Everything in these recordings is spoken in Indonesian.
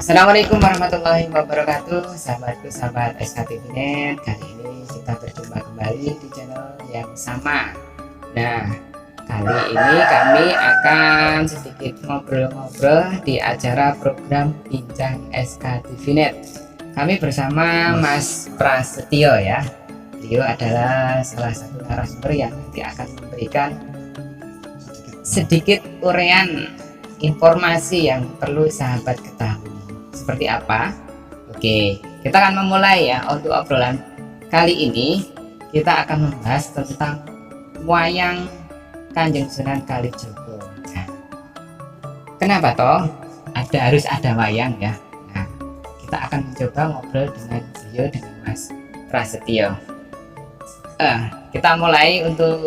Assalamualaikum warahmatullahi wabarakatuh, sahabat SKTVnet. Kali ini kita berjumpa kembali di channel yang sama. Nah, kali ini kami akan sedikit ngobrol-ngobrol di acara program Bincang SKTVnet. Kami bersama Mas Prasetyo ya. Beliau adalah salah satu narasumber yang nanti akan memberikan sedikit uraian informasi yang perlu sahabat ketahui. Seperti apa? Oke, kita akan memulai ya. Untuk obrolan kali ini kita akan membahas tentang wayang Kanjeng Sunan Kalijaga. Nah, kenapa toh harus ada wayang ya? Nah, kita akan mencoba ngobrol dengan beliau, dengan Mas Prasetyo. Kita mulai untuk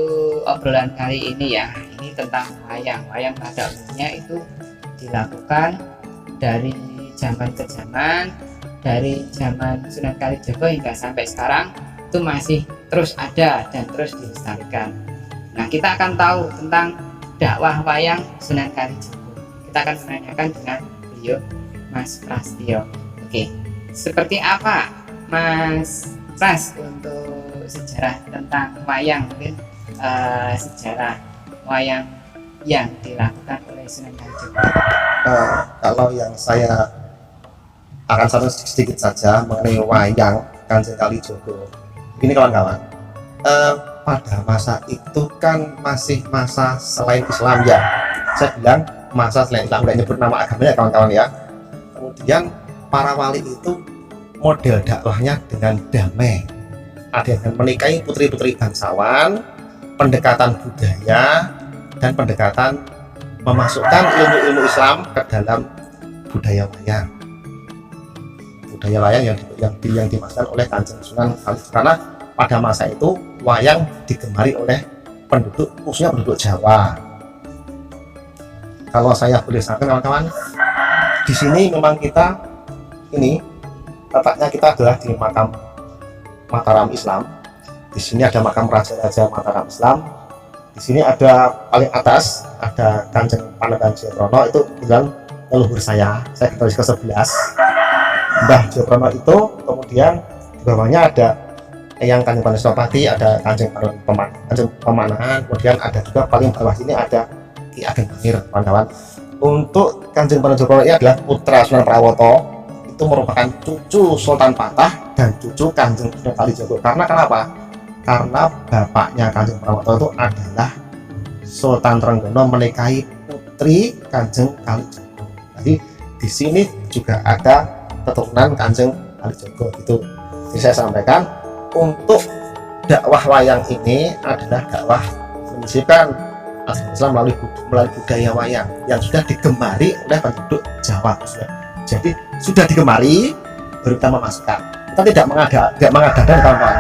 obrolan kali ini ya. Ini tentang wayang. Wayang pada umumnya itu dilakukan dari zaman ke zaman, dari zaman Sunan Kalijaga hingga sampai sekarang itu masih terus ada dan terus dilestarikan. Nah, kita akan tahu tentang dakwah wayang Sunan Kalijaga. Kita akan menanyakan dengan beliau, Mas Prasetyo. Oke, seperti apa Mas Pras untuk sejarah tentang wayang, mungkin sejarah wayang yang dilakukan oleh Sunan Kalijaga? Kalau yang saya akan sedikit saja mengenai wayang Kanjeng Kalijaga ini, kawan-kawan, pada masa itu kan masih masa selain Islam ya. Saya bilang masa selain Islam, nggak nyebut nama agamanya kawan-kawan ya. Kemudian para wali itu model dakwahnya dengan damai, ada yang menikahi putri-putri bangsawan, pendekatan budaya, dan pendekatan memasukkan ilmu-ilmu Islam ke dalam budaya wayang. Budaya wayang yang dimasukkan oleh Kanjeng Sunan Kalijaga, karena pada masa itu wayang digemari oleh penduduk, khususnya penduduk Jawa. Kalau saya boleh sampaikan kawan-kawan, di sini memang kita ini letaknya kita adalah di makam Mataram Islam. Di sini ada makam Raja-Raja Mataram Islam. Di sini ada paling atas ada Kanjeng Pangeran Jayadrana, itu bilang leluhur saya generasi ke-11 Mbah Jayadrana itu. Kemudian di bawahnya ada yang Kanjeng Paneswapati, ada Kanjeng Pemanahan, kemudian ada juga paling bawah sini ada Ki Ageng Bangir, kawan-kawan. Untuk Kanjeng Paneswapati ini adalah putra Sunan Prawoto, itu merupakan cucu Sultan Patah dan cucu Kanjeng Sunan Kalijaga. Karena kenapa? Karena bapaknya Kanjeng Prawoto itu adalah Sultan Trenggono menikahi putri Kanjeng Kalijaga. Jadi di sini juga ada keturunan Kanjeng Kalijaga gitu. Jadi saya sampaikan untuk dakwah wayang ini adalah dakwah menyisipkan Islam melalui budaya wayang yang sudah digemari oleh penduduk Jawa. Jadi sudah digemari baru kita memasukkan. Kita tidak mengadakan kawan-kawan.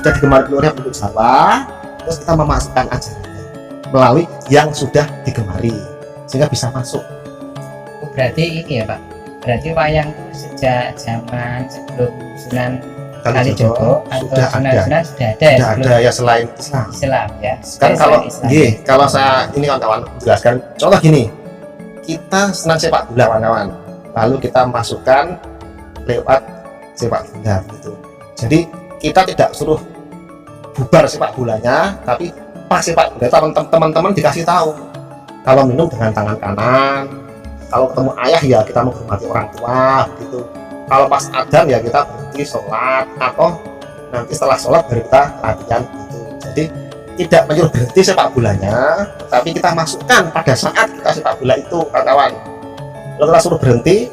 Sudah digemari oleh penduduk Jawa, terus kita memasukkan ajarannya melalui yang sudah digemari sehingga bisa masuk. Berarti ini ya Pak, berarti wayang itu sejak zaman sebelum Sunan Kalijaga atau Sunan sudah ada ya selain Islam ya. Sekarang kalau saya ini kawan-kawan jelaskan contoh gini, kita senang sepak bola kawan-kawan, lalu kita masukkan lewat sepak bola gitu. Jadi kita tidak suruh bubar sepak bolanya, tapi pas sepak bola teman-teman dikasih tahu kalau minum dengan tangan kanan, kalau ketemu ayah ya kita menghormati orang tua gitu, kalau pas adzan ya kita berhenti sholat, atau nanti setelah sholat baru kita latihan gitu. Jadi tidak menyuruh berhenti sepak bolanya, tapi kita masukkan pada saat kita sepak bola itu kawan-kawan. Kalau kita suruh berhenti,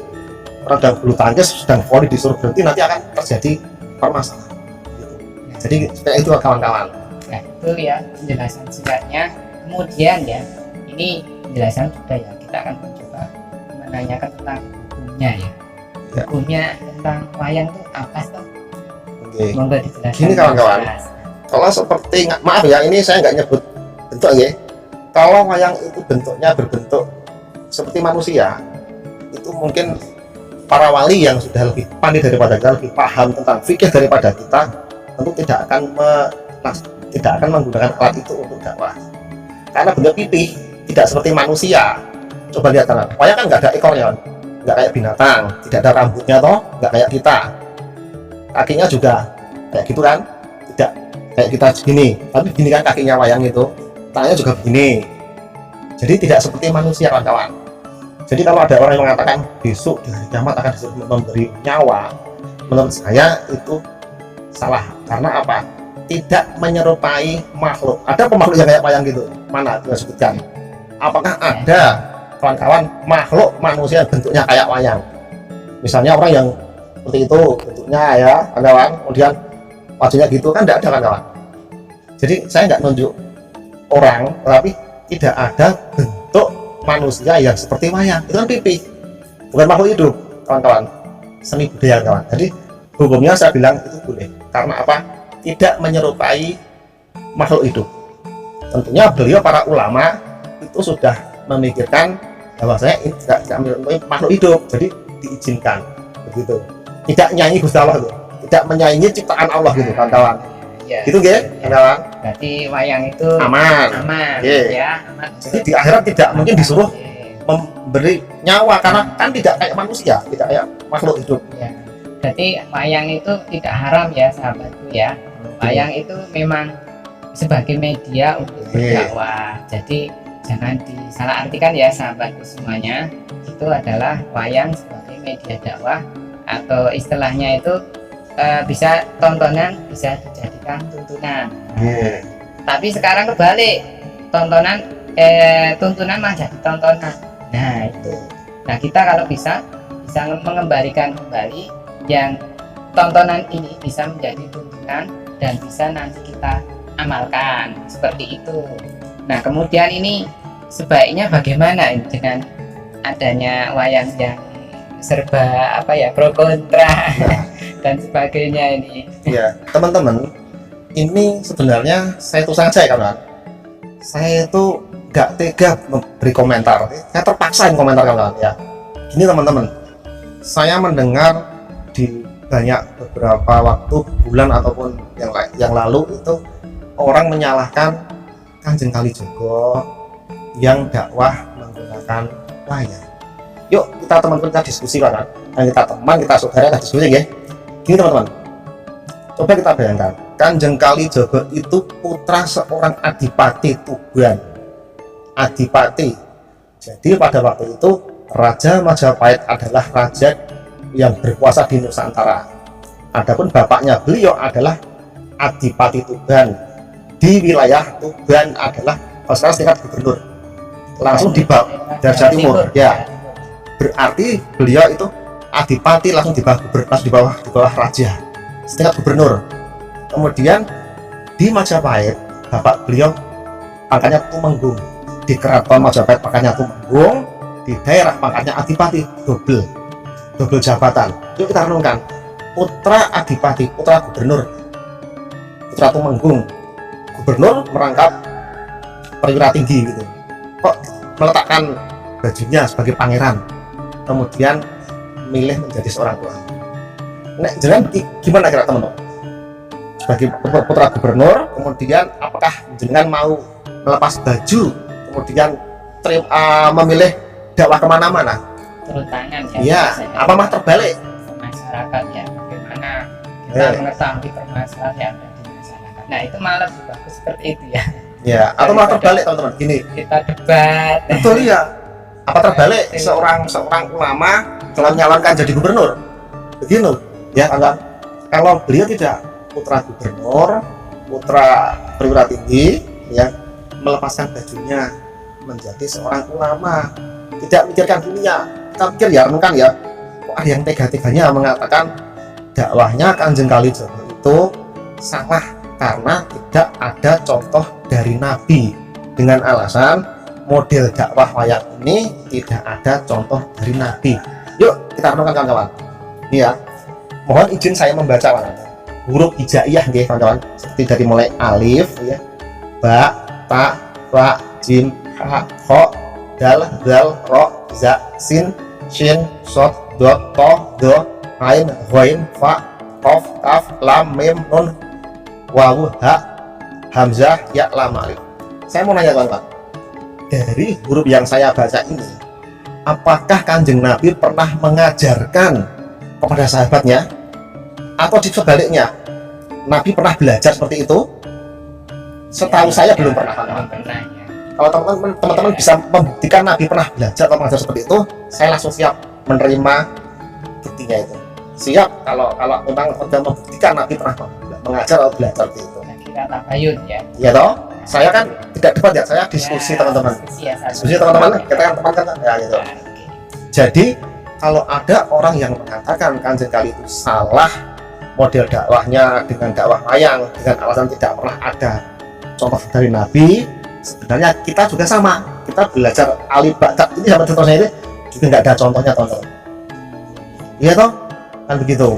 sedang bulu tangkis, sedang voli disuruh berhenti, nanti akan terjadi permasalahan gitu. Jadi seperti itu kawan-kawan. Nah, itu ya penjelasan singkatnya. Kemudian ya, ini penjelasan sudah ya, kita akan mencoba menanyakan tentang hukumnya ya. Hukumnya tentang wayang itu apa toh? Monggo dijelaskan. Gini kawan-kawan, kalau seperti, maaf ya ini saya nggak nyebut bentuk ya. Kalau wayang itu bentuknya berbentuk seperti manusia, itu mungkin para wali yang sudah lebih pandai daripada kita, lebih paham tentang fikih daripada kita, tentu tidak akan menggunakan alat itu untuk dakwah. Karena bentuk pipih tidak seperti manusia. Coba lihat kan, wayang kan nggak ada ekornya, nggak kayak binatang, tidak ada rambutnya toh, nggak kayak kita. Kakinya juga kayak gitu kan, tidak kayak kita segini, tapi gini kan kakinya wayang itu, tangannya juga begini. Jadi tidak seperti manusia kawan-kawan. Jadi kalau ada orang yang mengatakan besok di hari kiamat akan memberi nyawa, menurut saya itu salah. Karena apa? Tidak menyerupai makhluk. Ada pemakhluk yang kayak wayang gitu? Mana? Kita sebutkan. Apakah ada kawan-kawan makhluk manusia yang bentuknya kayak wayang? Misalnya orang yang seperti itu bentuknya ya kawan-kawan, kemudian wajahnya gitu kan, tidak ada kawan-kawan. Jadi saya nggak nunjuk orang, tapi tidak ada bentuk manusia yang seperti wayang. Itu kan pipi, bukan makhluk hidup kawan-kawan, seni budaya kawan. Jadi hukumnya saya bilang itu boleh. Karena apa? Tidak menyerupai makhluk hidup. Tentunya beliau para ulama itu sudah memikirkan bahwa saya tidak menyerupai makhluk hidup, jadi diizinkan begitu. Tidak nyanyi Gusti Allah itu, tidak menyaingi ciptaan Allah gitu kawan-kawan. Ya, Gitu nggih, kawan-kawan. berarti wayang itu Aman. ya, aman. Jadi di akhirat tidak mungkin disuruh memberi nyawa, karena kan tidak kayak manusia, tidak kayak makhluk hidup. Ya. Berarti wayang itu tidak haram ya sahabatku ya. Wayang itu memang sebagai media untuk berdakwah. Jadi jangan disalahartikan ya sahabatku semuanya. Itu adalah wayang sebagai media dakwah, atau istilahnya itu bisa tontonan, bisa dijadikan tuntunan. Tapi sekarang kebalik, tuntunan malah jadi tontonan. Nah itu. Nah kita kalau bisa mengembalikan kembali yang tontonan ini bisa menjadi tuntunan dan bisa nanti kita amalkan seperti itu. Nah kemudian ini sebaiknya bagaimana dengan adanya wayang yang serba pro kontra dan sebagainya ini? Ya teman-teman, ini sebenarnya saya itu saja kawan, saya itu nggak tega memberi komentar, saya terpaksa komentar kawan ya. Gini teman-teman, saya mendengar di banyak beberapa waktu, bulan ataupun yang lalu itu orang menyalahkan Kanjeng Kalijogo yang dakwah menggunakan wayang. Yuk kita teman-teman kita diskusi kan, kita teman, kita saudara, kita diskusi ya. Gini teman-teman, coba kita bayangkan, Kanjeng Kalijogo itu putra seorang Adipati Tuban. Adipati. Jadi pada waktu itu Raja Majapahit adalah raja yang berkuasa di Nusantara. Adapun bapaknya beliau adalah Adipati Tuban. Di wilayah Tuban adalah sekarang tingkat gubernur. Langsung di bawah dari Jawa Timur ya. Berarti beliau itu adipati, langsung di bawah gubernur, langsung di bawah raja, setingkat gubernur. Kemudian di Majapahit bapak beliau pangkatnya Tumenggung. Di keraton Majapahit pangkatnya Tumenggung, di daerah pangkatnya adipati, double jabatan. Yuk kita renungkan, putra adipati, putra gubernur, putra Tumenggung, gubernur merangkap perwira tinggi gitu, kok meletakkan bajunya sebagai pangeran, kemudian milih menjadi seorang ulama. Nek jangan gimana kira teman-teman? Sebagai putra gubernur, kemudian apakah jenengan mau melepas baju, kemudian memilih dakwah kemana-mana? Turun tangan ya. Iya. Apa mah terbalik? Masyarakat ya, bagaimana kita mengetahui permasalahan yang ada di masyarakat. Nah itu malah lebih bagus seperti itu ya. Ya. Atau malah terbalik teman-teman? Gini. Kita debat. Betul ya. Apa terbalik? Seorang ulama nyalonkan jadi gubernur, begini ya kan? Kalau beliau tidak putra gubernur, putra perwira tinggi, ya melepaskan bajunya menjadi seorang ulama, tidak mikirkan dunia. Kita pikir ya, renungkan ya, kok ada yang tega-teganya mengatakan dakwahnya Kanjeng Kalijogo itu salah karena tidak ada contoh dari Nabi, dengan alasan model dakwah wayang ini tidak ada contoh dari Nabi. Yuk kita renungkan kawan-kawan. Ini ya, mohon izin saya membaca huruf hijaiyah nggih kawan-kawan, seperti dari mulai alif ya, ba, ta, ra, jim, ha, kha, dal, zal, ro, za, sin, shin, shod, dot, to, do, ain, ghain, fa, qaf, kaf, lam, mim, nun, wawu, ha, hamzah, ya, lam, alif. Saya mau nanya kawan-kawan, dari huruf yang saya baca ini, apakah Kanjeng Nabi pernah mengajarkan kepada sahabatnya, atau di sebaliknya Nabi pernah belajar seperti itu? Setahu saya belum pernah. Belum pernah ya. Kalau teman-teman bisa membuktikan Nabi pernah belajar atau mengajar seperti itu, saya langsung siap menerima buktinya itu. Siap kalau memang sudah membuktikan Nabi pernah mengajar atau belajar seperti itu. Kira tabayun ya. Iya toh? Saya kan tidak debat ya, saya diskusi teman-teman. Diskusi teman-teman, kita kan teman kan ya gitu. Jadi kalau ada orang yang mengatakan Kanjeng Kali itu salah model dakwahnya dengan dakwah layang dengan alasan tidak pernah ada contoh dari Nabi, sebenarnya kita juga sama. Kita belajar alif ba'da ini sama contohnya ini juga nggak ada contohnya teman-teman. Iya toh? Kan begitu.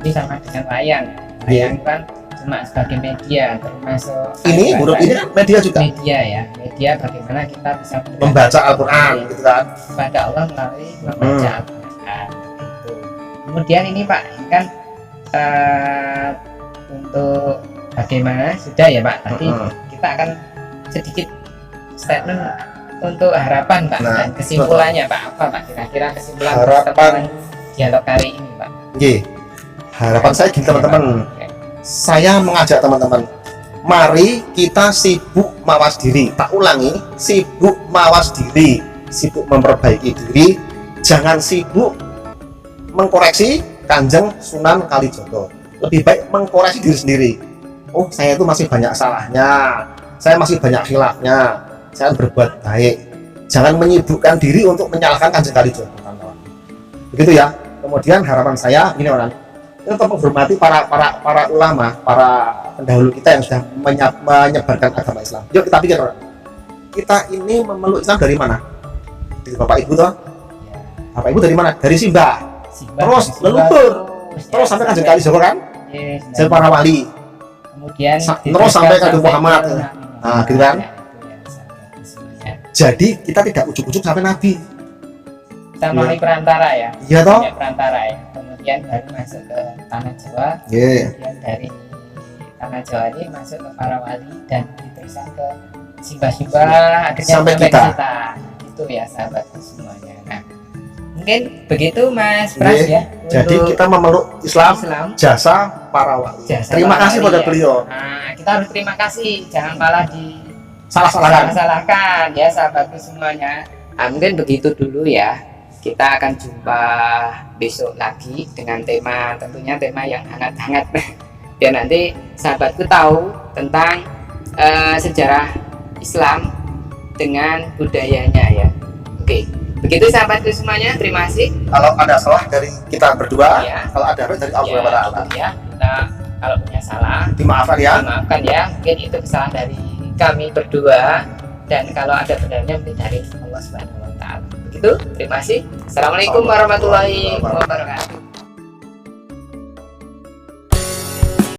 Jadi sama dengan layang. Layang kan cuma sebagai media, termasuk Ini huruf ini kan media juga. Media ya, media bagaimana kita bisa Membaca Al-Quran gitu kan. kepada Allah melalui membaca Al-Quran. Gitu. Kemudian ini Pak, ini kan untuk bagaimana sudah ya Pak. Tadi kita akan sedikit statement untuk harapan Pak, dan kesimpulannya Pak, apa Pak kira-kira kesimpulan harapan dialog kali ini Pak? Oke. Harapan saya gini teman-teman. Saya mengajak teman-teman, mari kita sibuk mawas diri. Tak ulangi, sibuk mawas diri, sibuk memperbaiki diri, jangan sibuk mengkoreksi Kanjeng Sunan Kalijogo. Lebih baik mengkoreksi diri sendiri. Oh, saya itu masih banyak salahnya, saya masih banyak khilafnya, saya berbuat baik. Jangan menyibukkan diri untuk menyalahkan Kanjeng Kalijogo, teman-teman. Begitu ya. Kemudian harapan saya ini orang, kita menghormati para ulama, para pendahulu kita yang sudah menyebarkan agama Islam. Yuk kita pikir orang, kita ini memeluk Islam dari mana? Dari Bapak Ibu toh? Bapak Ibu dari mana? Dari Simbah. Terus leluhur, terus sampai Kanjeng Kalijogo kan? Sampai para wali. Kemudian terus sampai Kanjeng Muhammad. Nah, gitu kan? Jadi kita tidak ujuk-ujuk sampai Nabi. Kita melalui perantara ya. Iya toh? Perantara ya. Kemudian baru masuk ke tanah Jawa. Kemudian dari tanah Jawa ini masuk ke para wali dan diteruskan ke simbah-simbah akhirnya sampai kita. Itu ya sahabatku semuanya. Nah, mungkin begitu Mas Pras ya. Jadi kita memeluk Islam jasa para wali. Terima kasih pada beliau. Nah, kita harus terima kasih, jangan malah salah-salahkan ya sahabatku semuanya. Nah, mungkin begitu dulu ya. Kita akan jumpa besok lagi dengan tema, tentunya tema yang hangat-hangat biar nanti sahabatku tahu tentang sejarah Islam dengan budayanya ya. Oke, begitu sahabatku semuanya, terima kasih. Kalau ada salah dari kita berdua, ya. Kalau ada dari Allah Taala ya, kita kalau punya salah dimaafkan ya. Dimaafkan ya, mungkin itu kesalahan dari kami berdua, dan kalau ada benarnya mungkin dari Allah Subhanahu wa Ta'ala. Begitu, terima kasih. Assalamualaikum warahmatullahi wabarakatuh.